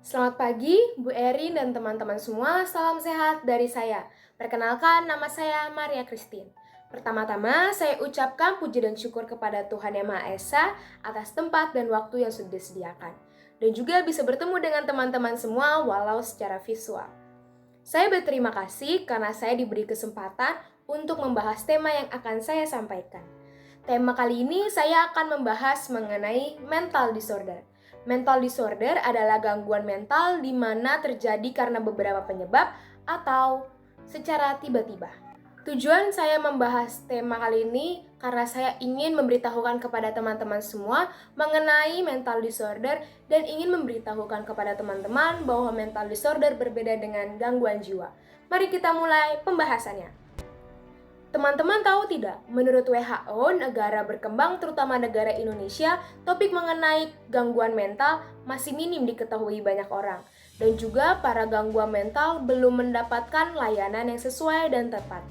Selamat pagi, Bu Erin dan teman-teman semua. Salam sehat dari saya. Perkenalkan, nama saya Maria Christine. Pertama-tama, saya ucapkan puji dan syukur kepada Tuhan Yang Maha Esa atas tempat dan waktu yang sudah disediakan. Dan juga bisa bertemu dengan teman-teman semua walau secara visual. Saya berterima kasih karena saya diberi kesempatan untuk membahas tema yang akan saya sampaikan. Tema kali ini saya akan membahas mengenai mental disorder. Mental disorder adalah gangguan mental di mana terjadi karena beberapa penyebab atau secara tiba-tiba. Tujuan saya membahas tema kali ini karena saya ingin memberitahukan kepada teman-teman semua mengenai mental disorder dan ingin memberitahukan kepada teman-teman bahwa mental disorder berbeda dengan gangguan jiwa. Mari kita mulai pembahasannya. Teman-teman tahu tidak, menurut WHO, negara berkembang terutama negara Indonesia, topik mengenai gangguan mental masih minim diketahui banyak orang. Dan juga para gangguan mental belum mendapatkan layanan yang sesuai dan tepat.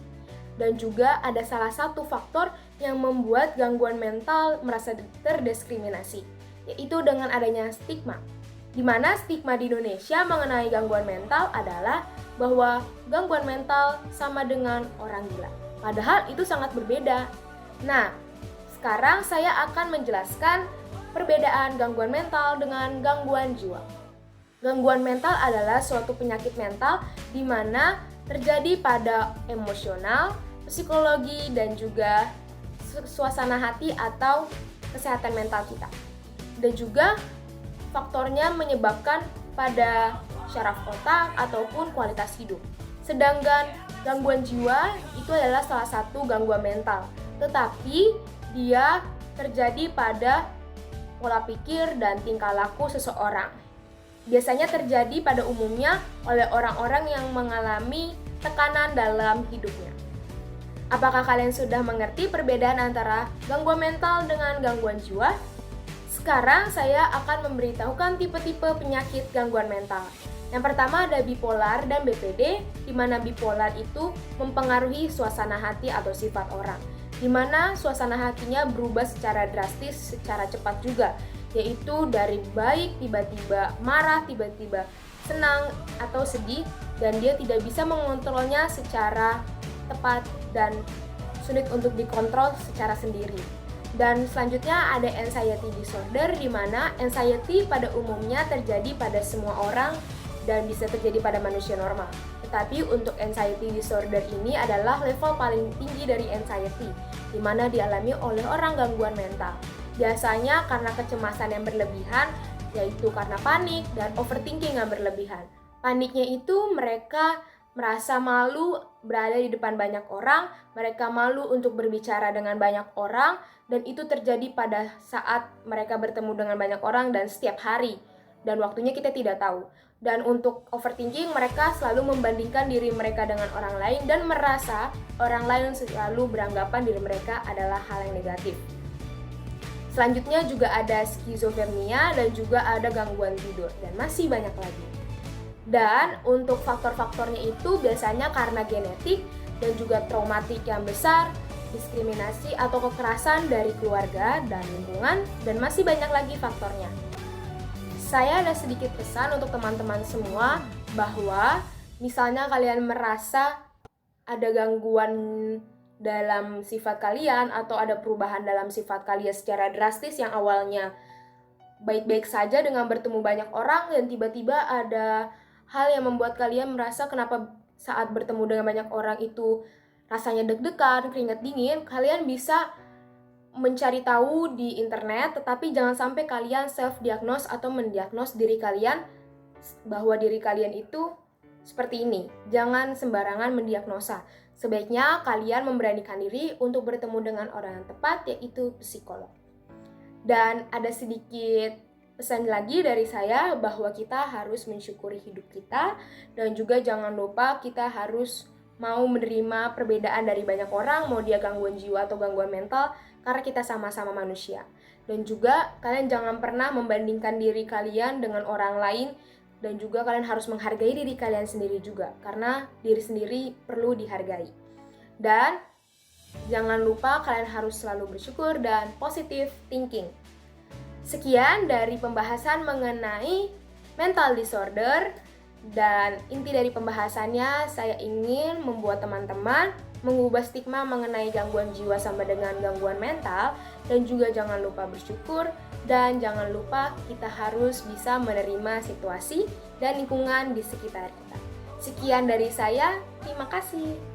Dan juga ada salah satu faktor yang membuat gangguan mental merasa terdiskriminasi, yaitu dengan adanya stigma. Di mana stigma di Indonesia mengenai gangguan mental adalah bahwa gangguan mental sama dengan orang gila. Padahal itu sangat berbeda. Nah, sekarang saya akan menjelaskan perbedaan gangguan mental dengan gangguan jiwa. Gangguan mental adalah suatu penyakit mental di mana terjadi pada emosional, psikologi, dan juga suasana hati atau kesehatan mental kita. Dan juga faktornya menyebabkan pada syaraf otak ataupun kualitas hidup. Sedangkan gangguan jiwa itu adalah salah satu gangguan mental, tetapi dia terjadi pada pola pikir dan tingkah laku seseorang. Biasanya terjadi pada umumnya oleh orang-orang yang mengalami tekanan dalam hidupnya. Apakah kalian sudah mengerti perbedaan antara gangguan mental dengan gangguan jiwa? Sekarang saya akan memberitahukan tipe-tipe penyakit gangguan mental. Yang pertama ada bipolar dan BPD, di mana bipolar itu mempengaruhi suasana hati atau sifat orang, di mana suasana hatinya berubah secara drastis, secara cepat juga, yaitu dari baik tiba-tiba marah, tiba-tiba senang atau sedih, dan dia tidak bisa mengontrolnya secara tepat dan sulit untuk dikontrol secara sendiri. Dan selanjutnya ada anxiety disorder, di mana anxiety pada umumnya terjadi pada semua orang dan bisa terjadi pada manusia normal. Tetapi untuk anxiety disorder ini adalah level paling tinggi dari anxiety, di mana dialami oleh orang gangguan mental. Biasanya karena kecemasan yang berlebihan, yaitu karena panik dan overthinking yang berlebihan. Paniknya itu mereka merasa malu berada di depan banyak orang, mereka malu untuk berbicara dengan banyak orang, dan itu terjadi pada saat mereka bertemu dengan banyak orang dan setiap hari. Dan waktunya kita tidak tahu. Dan untuk overthinking, mereka selalu membandingkan diri mereka dengan orang lain dan merasa orang lain selalu beranggapan diri mereka adalah hal yang negatif. Selanjutnya juga ada skizofrenia dan juga ada gangguan tidur dan masih banyak lagi. Dan untuk faktor-faktornya itu biasanya karena genetik dan juga traumatik yang besar, diskriminasi atau kekerasan dari keluarga dan lingkungan, dan masih banyak lagi faktornya. Saya ada sedikit pesan untuk teman-teman semua bahwa misalnya kalian merasa ada gangguan dalam sifat kalian atau ada perubahan dalam sifat kalian secara drastis yang awalnya baik-baik saja dengan bertemu banyak orang dan tiba-tiba ada hal yang membuat kalian merasa kenapa saat bertemu dengan banyak orang itu rasanya deg-degan, keringat dingin, kalian bisa mencari tahu di internet, tetapi jangan sampai kalian self-diagnose atau mendiagnos diri kalian bahwa diri kalian itu seperti ini. Jangan sembarangan mendiagnosa. Sebaiknya kalian memberanikan diri untuk bertemu dengan orang yang tepat, yaitu psikolog. Dan ada sedikit pesan lagi dari saya bahwa kita harus mensyukuri hidup kita, dan juga jangan lupa kita harus mau menerima perbedaan dari banyak orang, mau dia gangguan jiwa atau gangguan mental, karena kita sama-sama manusia. Dan juga kalian jangan pernah membandingkan diri kalian dengan orang lain, dan juga kalian harus menghargai diri kalian sendiri juga, karena diri sendiri perlu dihargai. Dan jangan lupa kalian harus selalu bersyukur dan positive thinking. Sekian dari pembahasan mengenai mental disorder. Dan inti dari pembahasannya, saya ingin membuat teman-teman mengubah stigma mengenai gangguan jiwa sama dengan gangguan mental, dan juga jangan lupa bersyukur, dan jangan lupa kita harus bisa menerima situasi dan lingkungan di sekitar kita. Sekian dari saya, terima kasih.